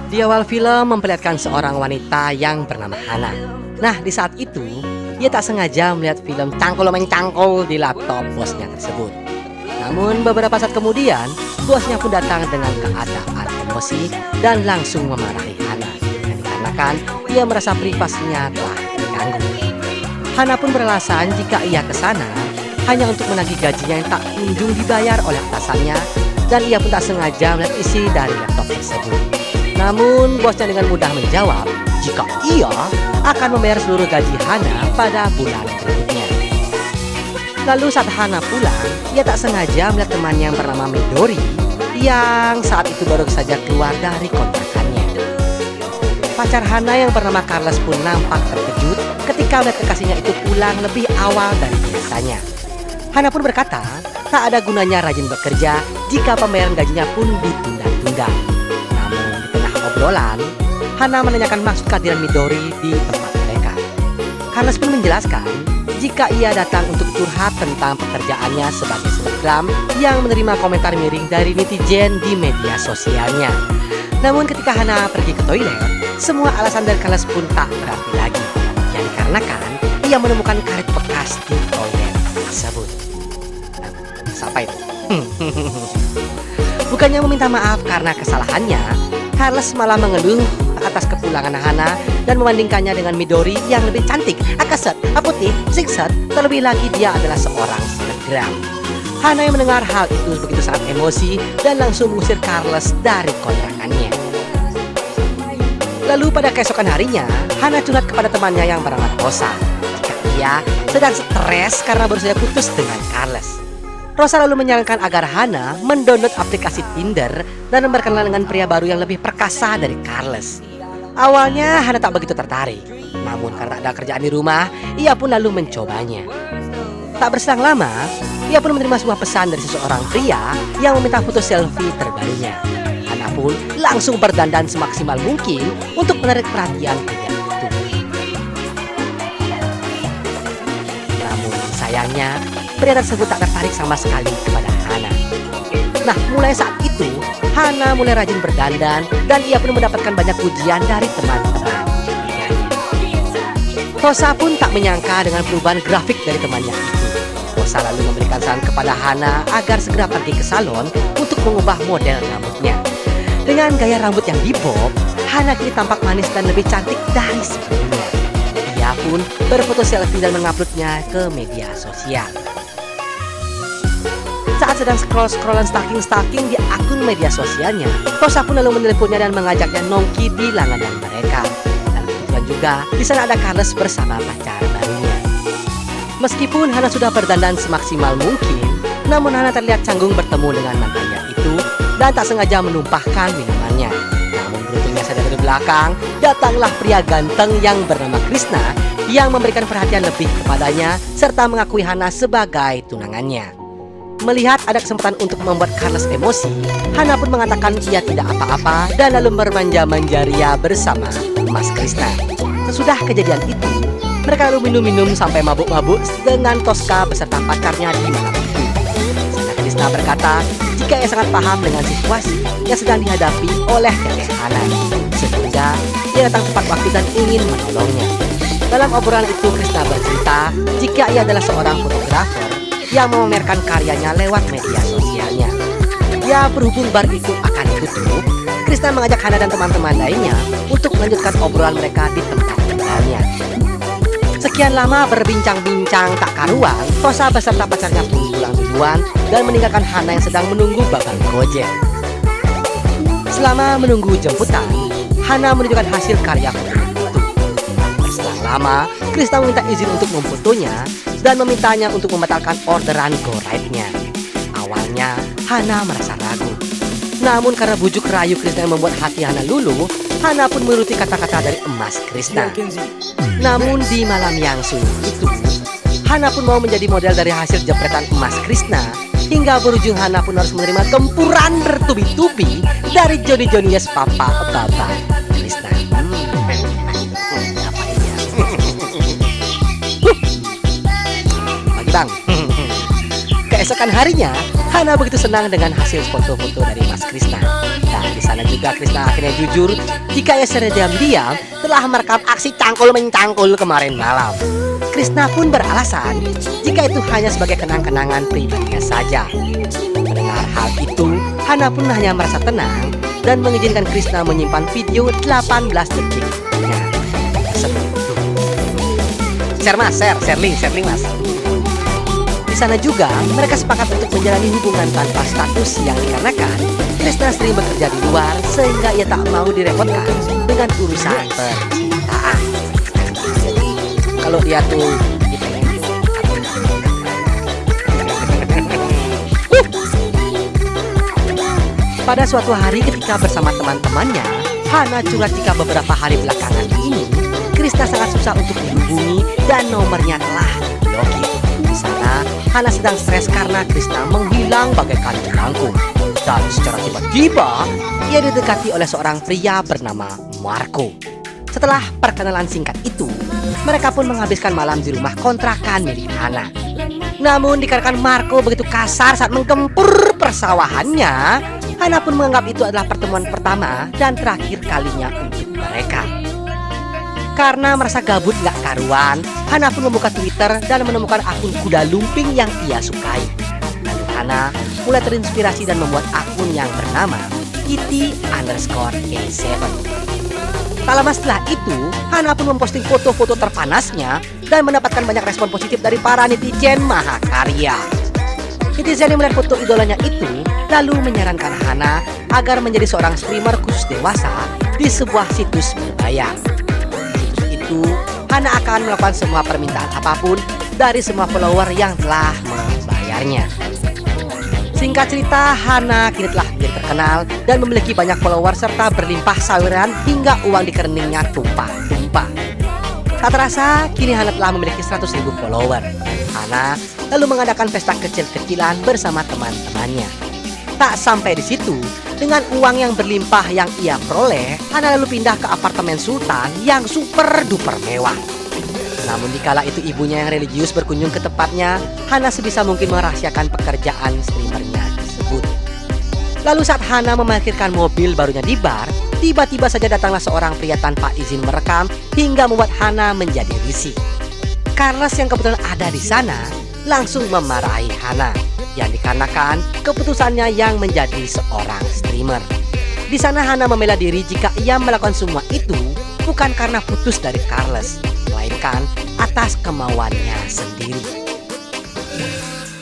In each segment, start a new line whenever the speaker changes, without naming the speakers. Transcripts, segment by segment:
Di awal film memperlihatkan seorang wanita yang bernama Hana. Nah, di saat itu, ia tak sengaja melihat film cangkul main cangkul di laptop bosnya tersebut. Namun beberapa saat kemudian, bosnya pun datang dengan keadaan emosi dan langsung memarahi Hana. Dan dikarenakan ia merasa privasinya telah terganggu. Hana pun beralasan jika ia ke sana hanya untuk menagih gajinya yang tak kunjung dibayar oleh atasannya, dan ia pun tak sengaja melihat isi dari laptop tersebut. Namun bosnya dengan mudah menjawab jika ia akan membayar seluruh gaji Hana pada bulan berikutnya. Lalu saat Hana pulang, ia tak sengaja melihat temannya yang bernama Midori yang saat itu baru saja keluar dari kontrakannya. Pacar Hana yang bernama Carlos pun nampak terkejut ketika melihat kekasihnya itu pulang lebih awal dari biasanya. Hana pun berkata, tak ada gunanya rajin bekerja jika pembayaran gajinya pun ditunda-tunda. Namun di tengah obrolan, Hana menanyakan maksud kehadiran Midori di tempat mereka. Carlos pun menjelaskan jika ia datang untuk curhat tentang pekerjaannya sebagai selebgram yang menerima komentar miring dari netizen di media sosialnya. Namun ketika Hana pergi ke toilet, semua alasan dari Carlos pun tak berarti lagi. Yang dikarenakan ia menemukan karet bekas di toilet tersebut. Sampai itu. Bukannya meminta maaf karena kesalahannya, Carlos malah mengeluh atas kepulangan Hana dan membandingkannya dengan Midori yang lebih cantik, akeset, putih, singset, terlebih lagi dia adalah seorang selebgram. Hana yang mendengar hal itu begitu sangat emosi dan langsung mengusir Carlos dari kontrakannya. Lalu pada keesokan harinya, Hana curhat kepada temannya yang bernama Rosa jika ia sedang stres karena baru saja putus dengan Carlos. Rosa lalu menyarankan agar Hana mendownload aplikasi Tinder dan berkenalan dengan pria baru yang lebih perkasa dari Carlos. Awalnya Hana tak begitu tertarik, namun karena ada kerjaan di rumah, ia pun lalu mencobanya. Tak berselang lama, ia pun menerima sebuah pesan dari seseorang pria yang meminta foto selfie terbarunya. Hana pun langsung berdandan semaksimal mungkin untuk menarik perhatian pria itu. Namun sayangnya, pria tersebut tak tertarik sama sekali kepada Hana. Nah, mulai saat itu, Hana mulai rajin berdandan dan ia pun mendapatkan banyak pujian dari teman-teman. Rosa pun tak menyangka dengan perubahan grafik dari temannya itu. Rosa lalu memberikan saran kepada Hana agar segera pergi ke salon untuk mengubah model rambutnya. Dengan gaya rambut yang dibob, Hana kini tampak manis dan lebih cantik dari sebelumnya. Ia pun berfoto selfie dan menguploadnya ke media sosial. Saat sedang scroll-scrollan stalking di akun media sosialnya, Rosa pun lalu meneleponnya dan mengajaknya nongki di langganan mereka. Dan kebetulan juga di sana ada Carlos bersama pacar barunya. Meskipun Hana sudah berdandan semaksimal mungkin, namun Hana terlihat canggung bertemu dengan mantannya itu dan tak sengaja menumpahkan minumannya. Namun beruntungnya saja dari belakang, datanglah pria ganteng yang bernama Krishna yang memberikan perhatian lebih kepadanya serta mengakui Hana sebagai tunangannya. Melihat ada kesempatan untuk membuat Carlos emosi, Hana pun mengatakan ia tidak apa-apa dan lalu bermanja-manja ria bersama Mas Krishna. Sesudah kejadian itu, mereka lalu minum-minum sampai mabuk-mabuk dengan Tosca beserta pacarnya di malam itu. Sana Krishna berkata jika ia sangat paham dengan situasi yang sedang dihadapi oleh Dedek Hana, sehingga ia datang tepat waktu dan ingin menolongnya. Dalam obrolan itu Krishna bercerita jika ia adalah seorang fotografer yang memamerkan karyanya lewat media sosialnya. Ya, berhubung bar itu akan ditutup, Krishna mengajak Hana dan teman-teman lainnya untuk melanjutkan obrolan mereka di tempat tinggalnya. Sekian lama berbincang-bincang tak karuan, Rosa beserta pacarnya pun pulang duluan dan meninggalkan Hana yang sedang menunggu babang Gojek. Selama menunggu jemputan, Hana menunjukkan hasil karya fotonya itu. Setelah lama, Krishna meminta izin untuk memfotonya dan memintanya untuk membatalkan orderan go-ride-nya. Awalnya, Hana merasa ragu. Namun karena bujuk rayu Krishna yang membuat hati Hana luluh, Hana pun menuruti kata-kata dari emas Krishna. Namun di malam yang sunyi itu, Hana pun mau menjadi model dari hasil jepretan emas Krishna, hingga berujung Hana pun harus menerima gempuran bertubi-tubi dari Johnny Yes Papa Baba Krishna. Apa ini ya? Bang. Keesokan harinya, Hana begitu senang dengan hasil foto-foto dari Mas Krishna. Dan di sana juga Krishna akhirnya jujur jika ia secara diam-diam telah merekam aksi cangkul-mencangkul kemarin malam. Krishna pun beralasan jika itu hanya sebagai kenang-kenangan pribadinya saja. Mendengar hal itu, Hana pun hanya merasa tenang dan mengizinkan Krishna menyimpan video 18 detiknya. Share link mas. Di sana juga mereka sepakat untuk menjalani hubungan tanpa status yang dikarenakan Krishna sering bekerja di luar sehingga ia tak mau direpotkan dengan urusan percintaan. Jadi kalau dia tuh pada suatu hari ketika bersama teman-temannya, Hana curhat jika beberapa hari belakangan ini Krishna sangat susah untuk dihubungi dan nomornya telah diblokir. Di sana, Hana sedang stres karena Krishna menghilang bagaikan jelangkung. Dan secara tiba-tiba, ia didekati oleh seorang pria bernama Marco. Setelah perkenalan singkat itu, mereka pun menghabiskan malam di rumah kontrakan milik Hana. Namun dikarenakan Marco begitu kasar saat menggempur persawahannya, Hana pun menganggap itu adalah pertemuan pertama dan terakhir kalinya untuk mereka. Karena merasa gabut gak karuan, Hana pun membuka Twitter dan menemukan akun kuda lumping yang ia sukai. Lalu Hana mulai terinspirasi dan membuat akun yang bernama Kitty_A7. Tak lama setelah itu, Hana pun memposting foto-foto terpanasnya dan mendapatkan banyak respon positif dari para netizen mahakarya. Netizen yang melihat foto idolanya itu lalu menyarankan Hana agar menjadi seorang streamer khusus dewasa di sebuah situs berbayar. Itu, Hana akan melakukan semua permintaan apapun dari semua follower yang telah membayarnya. Singkat cerita, Hana kini telah menjadi terkenal dan memiliki banyak follower serta berlimpah saweran hingga uang di rekeningnya tumpah-tumpah. Tak terasa, kini Hana telah memiliki 100.000 follower. Hana lalu mengadakan pesta kecil-kecilan bersama teman-temannya. Tak sampai di situ, dengan uang yang berlimpah yang ia peroleh, Hana lalu pindah ke apartemen sultan yang super duper mewah. Namun dikala itu ibunya yang religius berkunjung ke tempatnya, Hana sebisa mungkin merahasiakan pekerjaan streamernya tersebut. Lalu saat Hana memarkirkan mobil barunya di bar, tiba-tiba saja datanglah seorang pria tanpa izin merekam hingga membuat Hana menjadi risih. Carlos yang kebetulan ada di sana langsung memarahi Hana, yang dikarenakan keputusannya yang menjadi seorang streamer. Di sana Hana membela diri jika ia melakukan semua itu bukan karena putus dari Carlos, melainkan atas kemauannya sendiri.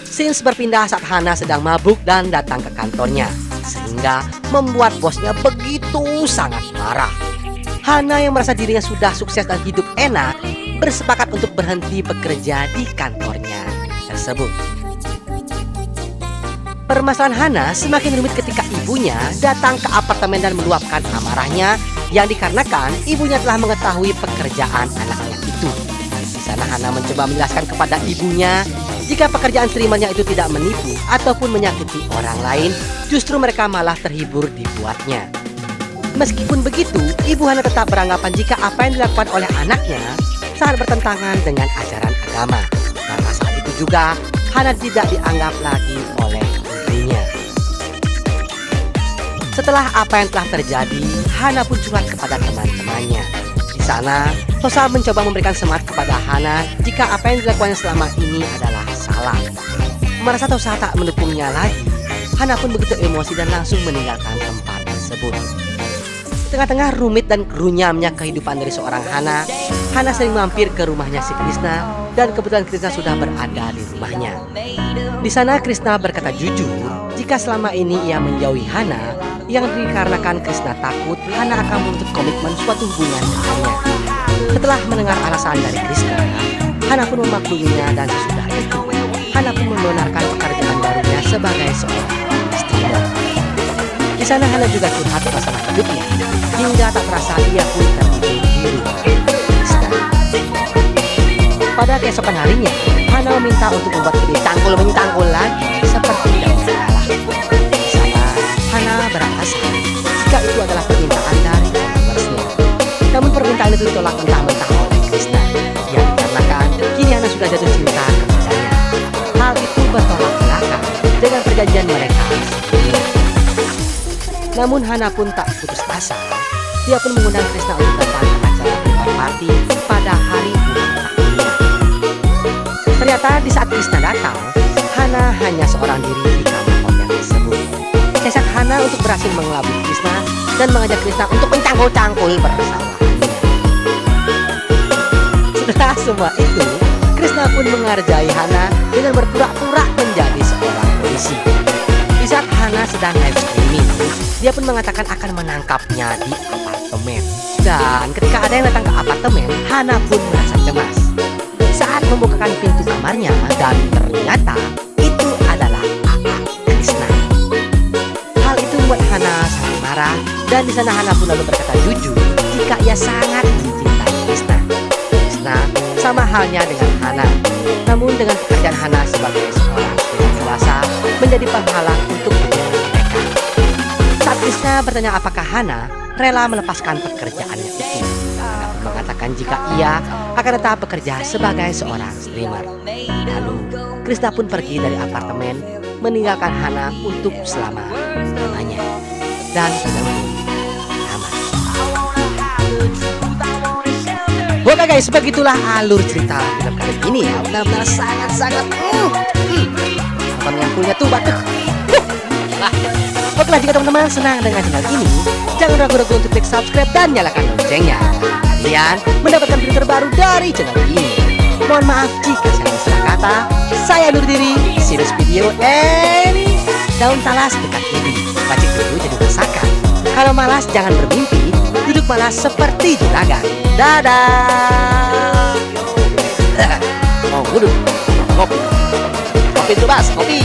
Scenes berpindah saat Hana sedang mabuk dan datang ke kantornya, sehingga membuat bosnya begitu sangat marah. Hana yang merasa dirinya sudah sukses dan hidup enak, bersepakat untuk berhenti bekerja di kantornya tersebut. Permasalahan Hana semakin rumit ketika ibunya datang ke apartemen dan meluapkan amarahnya yang dikarenakan ibunya telah mengetahui pekerjaan anaknya itu. Di sana Hana mencoba menjelaskan kepada ibunya jika pekerjaan streamernya itu tidak menipu ataupun menyakiti orang lain, justru mereka malah terhibur dibuatnya. Meskipun begitu, ibu Hana tetap beranggapan jika apa yang dilakukan oleh anaknya sangat bertentangan dengan ajaran agama. Karena saat itu juga Hana tidak dianggap lagi oleh ibunya. Setelah apa yang telah terjadi, Hana pun curhat kepada teman-temannya. Di sana, Tosa mencoba memberikan semangat kepada Hana jika apa yang dilakukannya selama ini adalah salah. Merasa Tosa tak mendukungnya lagi, Hana pun begitu emosi dan langsung meninggalkan tempat tersebut. Tengah-tengah rumit dan kerunyamnya kehidupan dari seorang Hana, Hana sering mampir ke rumahnya si Krishna dan kebetulan Krishna sudah berada di rumahnya. Di sana Krishna berkata jujur jika selama ini ia menjauhi Hana yang dikarenakan Krishna takut Hana akan menuntut komitmen suatu hubungan dengannya. Setelah mendengar alasan dari Krishna, Hana pun memakluminya dan sesudah itu Hana pun membenarkan pekerjaan barunya sebagai seorang streamer. Di sana Hana juga curhat masalah hidupnya hingga tak terasa ia pun tertidur di rumah Krishna. Pada keesokan harinya, Hana meminta untuk membuat video cangkul-mencangkul lagi seperti dahulu kala. Di sana Hana beralasan jika itu adalah permintaan dari followersnya. Namun permintaan itu ditolak mentah-mentah oleh Krishna, yang dikarenakan kini Hana sudah jatuh cinta kepadanya. Hal itu bertolak belakang perjanjian mereka sebelumnya. Namun Hana pun tak putus asa. Dia pun mengundang Krishna untuk datang ke acara party pada hari ulang tahunnya. Ternyata di saat Krishna datang, Hana hanya seorang diri di kamar hotel tersebut. Siasat Hana untuk berhasil mengelabui Krishna dan mengajak Krishna untuk mencangkul-cangkul persamaannya. Setelah semua itu, Krishna pun mengerjai Hana dengan berpura-pura menjadi seorang polisi. Di saat Hana sedang live streaming, dia pun mengatakan akan menangkapnya di apartemen. Dan ketika ada yang datang ke apartemen, Hana pun merasa cemas. Saat membukakan pintu kamarnya, dan ternyata itu adalah AA Krishna. Hal itu membuat Hana sangat marah, dan di sana Hana pun lalu berkata jujur jika ia sangat mencintai Krishna. Krishna sama halnya dengan Hana, namun dengan pekerjaan Hana sebagai seorang pria dewasa menjadi penghalang untuk hubungan mereka. Saat Krishna bertanya apakah Hana rela melepaskan pekerjaannya itu, Hana pun mengatakan jika ia akan tetap bekerja sebagai seorang streamer. Lalu Krishna pun pergi dari apartemen meninggalkan Hana untuk selama-lamanya dan film tamat. Oke guys, begitulah alur cerita film kali ini ya. Benar-benar sangat-sangat nonton yang punya tuh batuk. Oke lah, jika teman-teman senang dengan channel ini, jangan ragu-ragu untuk klik subscribe dan nyalakan loncengnya. Kalian mendapatkan video terbaru dari channel ini. Mohon maaf jika saya salah kata. Saya undur diri. See this video and daun talas dekat ini. Bacik dulu jadi masakan. Kalau malas jangan bermimpi. Duduk malas seperti juragan. Dadah. Mau duduk. Kopi. Kopi bebas. Kopi.